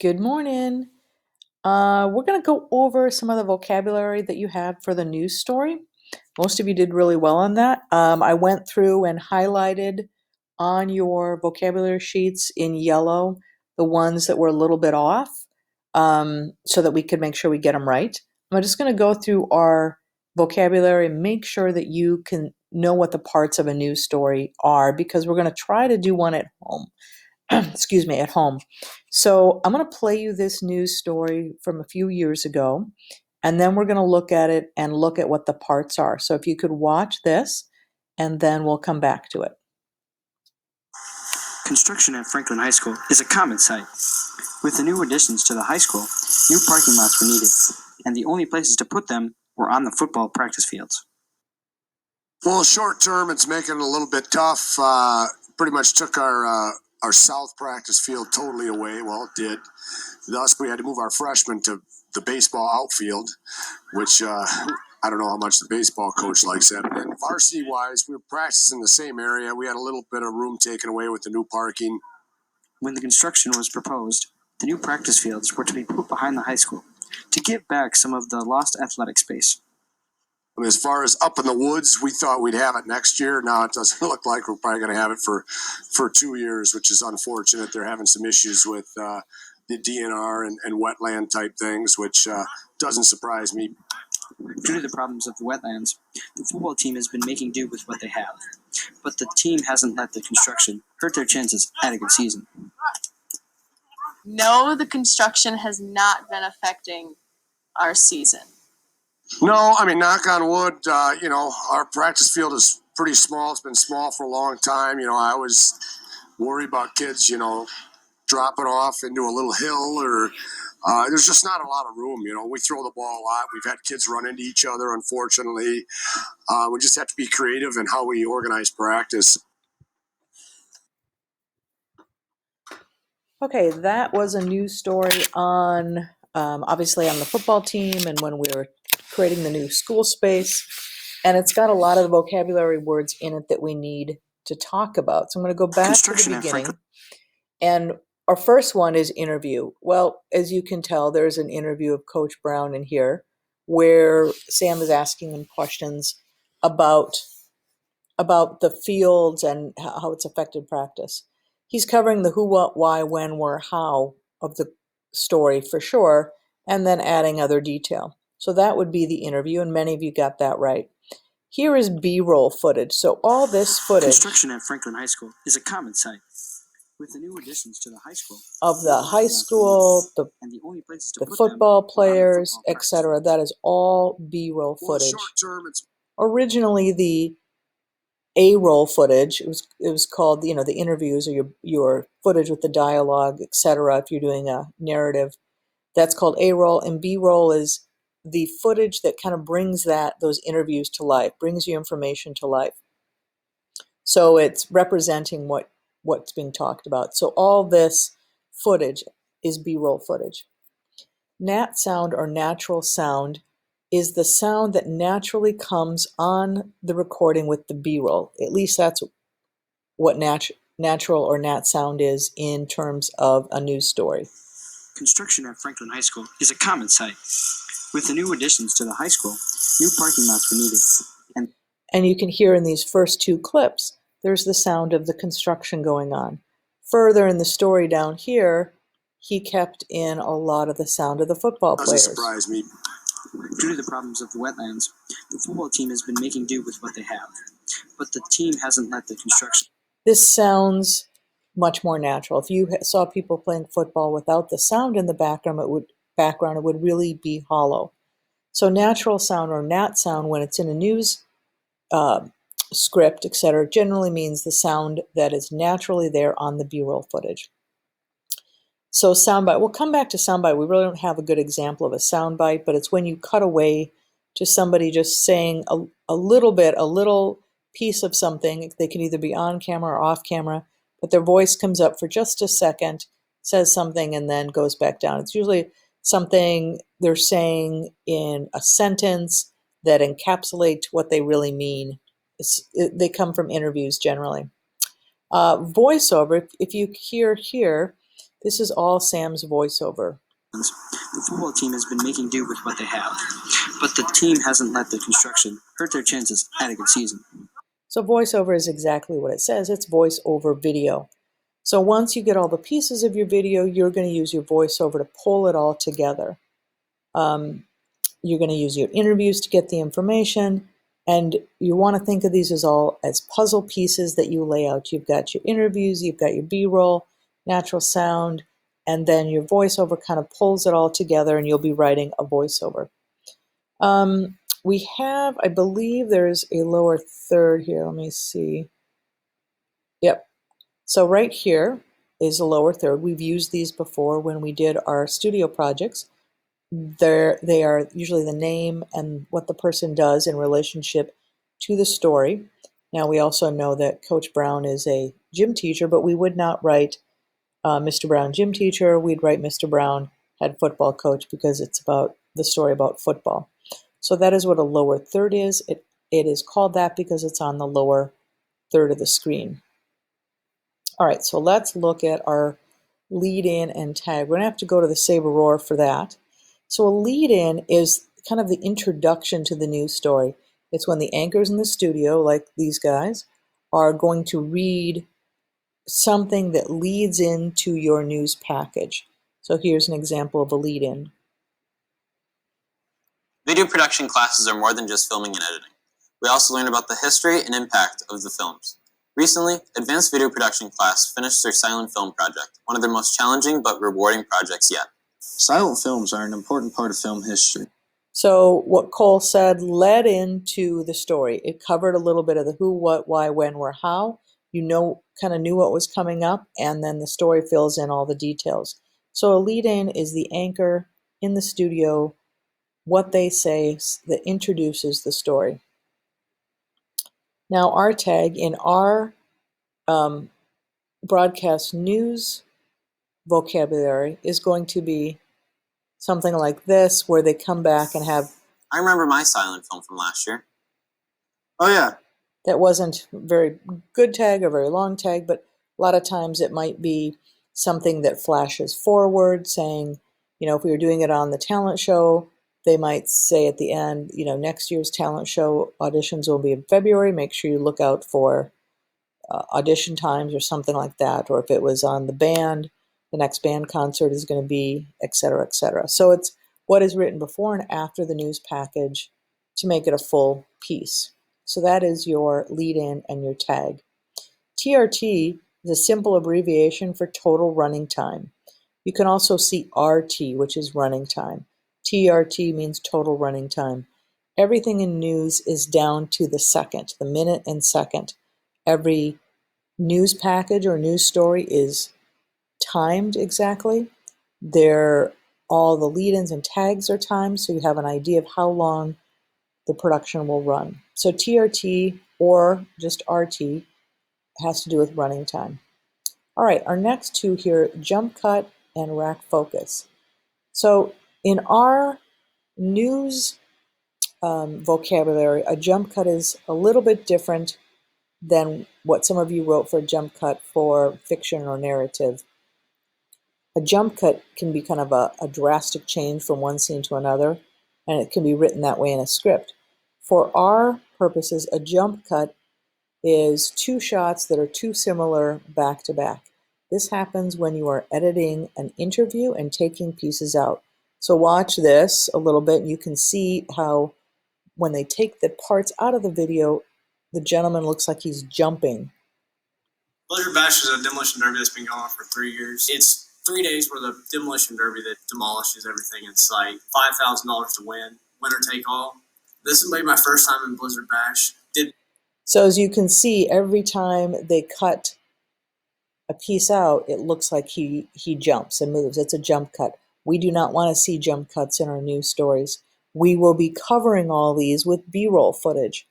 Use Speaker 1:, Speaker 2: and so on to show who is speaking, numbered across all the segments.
Speaker 1: Good morning. We're going to go over some of the vocabulary that you had for the news story. Most of you did really well on that. I went through and highlighted on your vocabulary sheets in yellow the ones that were a little bit off so that we could make sure we get them right. I'm just going to go through our vocabulary and make sure that you can know what the parts of a news story are because we're going to try to do one at home. Excuse me, at home. So I'm going to play you this news story from a few years ago, and then we're going to look at it and look at what the parts are. So if you could watch this, and then we'll come back to it.
Speaker 2: Construction at Franklin High School is a common sight. With the new additions to the high school, new parking lots were needed, and the only places to put them were on the football practice fields.
Speaker 3: Well, short term, it's making it a little bit tough. Pretty much took our south practice field totally away. Well, it did. Thus, we had to move our freshmen to the baseball outfield, which I don't know how much the baseball coach likes that. And varsity-wise, we were practicing in the same area. We had a little bit of room taken away with the new parking.
Speaker 2: When the construction was proposed, the new practice fields were to be put behind the high school to give back some of the lost athletic space.
Speaker 3: I mean, as far as up in the woods, we thought we'd have it next year. Now it doesn't look like we're probably going to have it for 2 years, which is unfortunate. They're having some issues with the DNR and wetland type things, which doesn't surprise me.
Speaker 2: Due to the problems of the wetlands, the football team has been making do with what they have, but the team hasn't let the construction hurt their chances at a good season.
Speaker 4: No, the construction has not been affecting our season.
Speaker 3: No, I mean, knock on wood, our practice field is pretty small. It's been small for a long time. I always worry about kids, dropping off into a little hill or there's just not a lot of room. We throw the ball a lot. We've had kids run into each other, unfortunately. We just have to be creative in how we organize practice.
Speaker 1: Okay, that was a news story on, obviously on the football team and when we were creating the new school space. And it's got a lot of the vocabulary words in it that we need to talk about. So I'm going to go back to the beginning. And our first one is interview. Well, as you can tell, there's an interview of Coach Brown in here where Sam is asking him questions about the fields and how it's affected practice. He's covering the who, what, why, when, where, how of the story for sure, and then adding other detail. So that would be the interview, and many of you got that right. Here is B-roll footage. So all this footage
Speaker 2: Construction at Franklin High School is a common sight. With the new additions to the high school,
Speaker 1: of the high school, the football players, etc. That is all B-roll footage. Originally, the A-roll footage, it was called, the interviews or your footage with the dialogue, etc. If you're doing a narrative, that's called A-roll, and B-roll is the footage that kind of brings those interviews to life, brings you information to life. So it's representing what's being talked about. So all this footage is B-roll footage. Nat sound or natural sound is the sound that naturally comes on the recording with the B-roll. At least that's what natural or nat sound is in terms of a news story.
Speaker 2: Construction at Franklin High School is a common sight. With the new additions to the high school, new parking lots were needed.
Speaker 1: And you can hear in these first two clips, there's the sound of the construction going on. Further in the story down here, he kept in a lot of the sound of the football players.
Speaker 3: Doesn't surprise me.
Speaker 2: Due to the problems of the wetlands, the football team has been making do with what they have, but the team hasn't let the construction.
Speaker 1: This sounds much more natural. If you saw people playing football without the sound in the background, it would really be hollow. So natural sound or nat sound, when it's in a news script, etc., generally means the sound that is naturally there on the B-roll footage. So soundbite, we'll come back to soundbite. We really don't have a good example of a soundbite, but it's when you cut away to somebody just saying a little piece of something. They can either be on camera or off camera, but their voice comes up for just a second, says something, and then goes back down. It's usually something they're saying in a sentence that encapsulates what they really mean. They come from interviews generally. Voiceover, if you hear here, This is all Sam's voiceover.
Speaker 2: The football team has been making do with what they have, but the team hasn't let the construction hurt their chances at a good season.
Speaker 1: So voiceover is exactly what it says. It's voice over video. So once you get all the pieces of your video, you're going to use your voiceover to pull it all together. You're going to use your interviews to get the information, and you want to think of these as all as puzzle pieces that you lay out. You've got your interviews, you've got your B-roll, natural sound, and then your voiceover kind of pulls it all together, and you'll be writing a voiceover. We have, I believe there's a lower third here. Let me see. Yep. So right here is a lower third. We've used these before when we did our studio projects. They are usually the name and what the person does in relationship to the story. Now we also know that Coach Brown is a gym teacher, but we would not write Mr. Brown gym teacher. We'd write Mr. Brown head football coach because it's about the story about football. So that is what a lower third is. It is called that because it's on the lower third of the screen. All right, so let's look at our lead-in and tag. We're going to have to go to the Saber Roar for that. So a lead-in is kind of the introduction to the news story. It's when the anchors in the studio, like these guys, are going to read something that leads into your news package. So here's an example of a lead-in.
Speaker 5: Video production classes are more than just filming and editing. We also learn about the history and impact of the films. Recently, Advanced Video Production class finished their silent film project, one of their most challenging but rewarding projects yet.
Speaker 2: Silent films are an important part of film history.
Speaker 1: So what Cole said led into the story. It covered a little bit of the who, what, why, when, where, how. You kind of knew what was coming up, and then the story fills in all the details. So a lead-in is the anchor in the studio, what they say that introduces the story. Now our tag in our broadcast news vocabulary is going to be something like this, where they come back and have...
Speaker 5: I remember my silent film from last year.
Speaker 2: Oh yeah.
Speaker 1: That wasn't a very good tag or very long tag, but a lot of times it might be something that flashes forward saying, if we were doing it on the talent show, they might say at the end, next year's talent show auditions will be in February. Make sure you look out for audition times or something like that. Or if it was on the band, the next band concert is going to be, et cetera, et cetera. So it's what is written before and after the news package to make it a full piece. So that is your lead-in and your tag. TRT is a simple abbreviation for total running time. You can also see RT, which is running time. TRT means total running time. Everything in news is down to the second, the minute and second. Every news package or news story is timed exactly. All the lead-ins and tags are timed, so you have an idea of how long the production will run. So TRT or just RT has to do with running time. All right, our next two here, jump cut and rack focus. So in our news vocabulary, a jump cut is a little bit different than what some of you wrote for a jump cut for fiction or narrative. A jump cut can be kind of a drastic change from one scene to another, and it can be written that way in a script. For our purposes, a jump cut is two shots that are too similar back to back. This happens when you are editing an interview and taking pieces out. So watch this a little bit, and you can see how when they take the parts out of the video, the gentleman looks like he's jumping.
Speaker 6: Blizzard Bash is a demolition derby that's been going on for 3 years. It's 3 days worth of demolition derby that demolishes everything. It's like $5,000 to win, winner take all. This will be my first time in Blizzard Bash.
Speaker 1: So as you can see, every time they cut a piece out, it looks like he jumps and moves. It's a jump cut. We do not want to see jump cuts in our news stories. We will be covering all these with B-roll footage.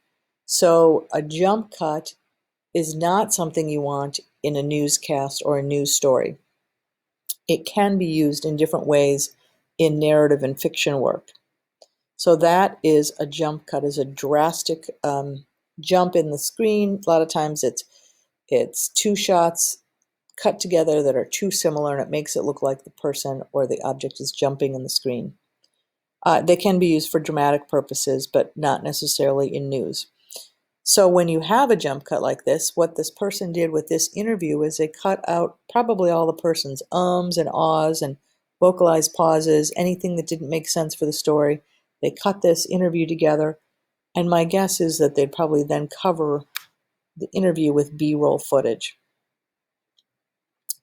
Speaker 1: So a jump cut is not something you want in a newscast or a news story. It can be used in different ways in narrative and fiction work. So that is a jump cut, is a drastic jump in the screen. A lot of times it's two shots cut together that are too similar, and it makes it look like the person or the object is jumping in the screen. They can be used for dramatic purposes, but not necessarily in news. So when you have a jump cut like this, what this person did with this interview is they cut out probably all the person's ums and ahs and vocalized pauses, anything that didn't make sense for the story. They cut this interview together, and my guess is that they'd probably then cover the interview with B-roll footage.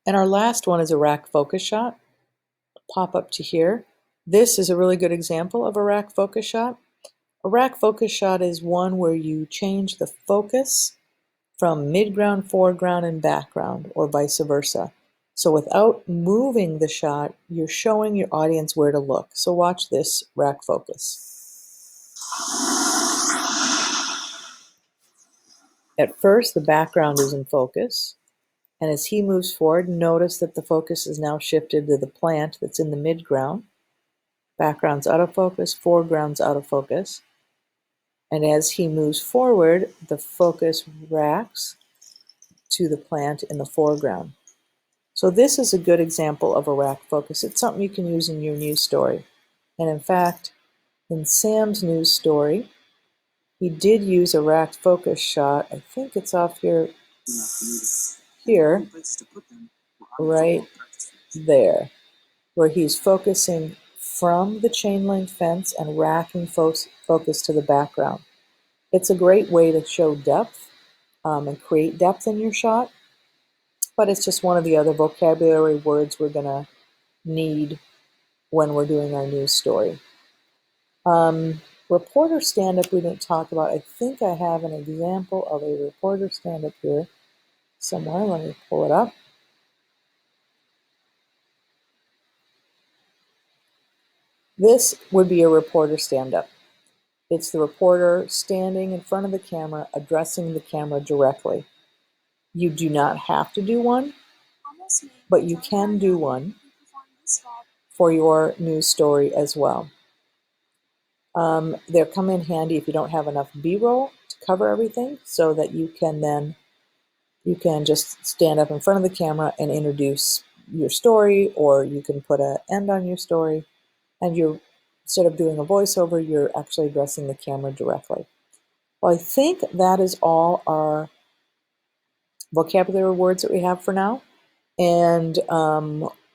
Speaker 1: And our last one is a rack focus shot. Pop up to here. This is a really good example of a rack focus shot. A rack focus shot is one where you change the focus from midground, foreground, and background, or vice versa. So without moving the shot, you're showing your audience where to look. So watch this rack focus. At first, the background is in focus, and as he moves forward, notice that the focus is now shifted to the plant that's in the midground. Background's out of focus, foreground's out of focus. And as he moves forward, the focus racks to the plant in the foreground. So this is a good example of a rack focus. It's something you can use in your news story. And in fact, in Sam's news story, he did use a rack focus shot. I think it's off here, right there, where he's focusing from the chain link fence and racking focus to the background. It's a great way to show depth and create depth in your shot, but it's just one of the other vocabulary words we're going to need when we're doing our news story. Reporter stand-up we didn't talk about. I think I have an example of a reporter stand-up here somewhere. Let me pull it up. This would be a reporter stand-up. It's the reporter standing in front of the camera, addressing the camera directly. You do not have to do one, but you can do one for your news story as well. They'll come in handy if you don't have enough B-roll to cover everything, so that you can just stand up in front of the camera and introduce your story, or you can put an end on your story, and instead of doing a voiceover, you're actually addressing the camera directly. Well, I think that is all our vocabulary words that we have for now, and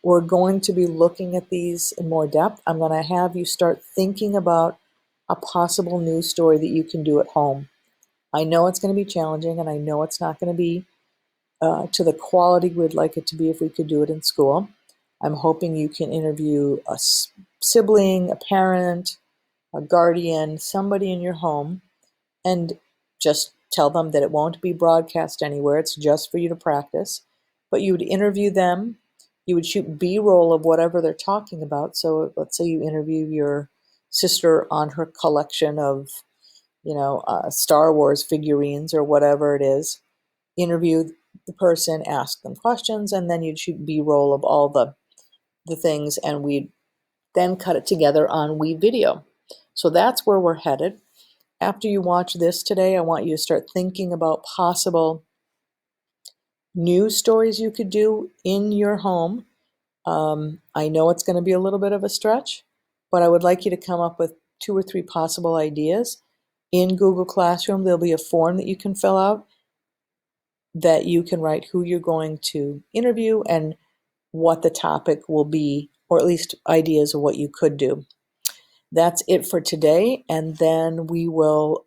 Speaker 1: we're going to be looking at these in more depth. I'm going to have you start thinking about a possible news story that you can do at home. I know it's going to be challenging, and I know it's not going to be to the quality we'd like it to be if we could do it in school. I'm hoping you can interview a sibling, a parent, a guardian, somebody in your home, and just tell them that it won't be broadcast anywhere. It's just for you to practice. But you would interview them. You would shoot B-roll of whatever they're talking about. So let's say you interview your sister on her collection of, Star Wars figurines or whatever it is. Interview the person, ask them questions, and then you'd shoot B-roll of all the things, and we'd then cut it together on WeVideo. So that's where we're headed. After you watch this today, I want you to start thinking about possible news stories you could do in your home. I know it's going to be a little bit of a stretch, but I would like you to come up with 2 or 3 possible ideas. In Google Classroom, there'll be a form that you can fill out that you can write who you're going to interview and what the topic will be, or at least ideas of what you could do. That's it for today, and then we will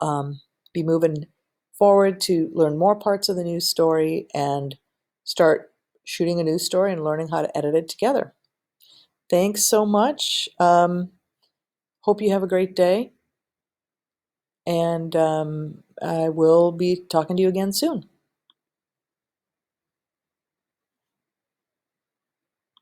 Speaker 1: be moving forward to learn more parts of the news story and start shooting a news story and learning how to edit it together. Thanks so much. Hope you have a great day, and I will be talking to you again soon.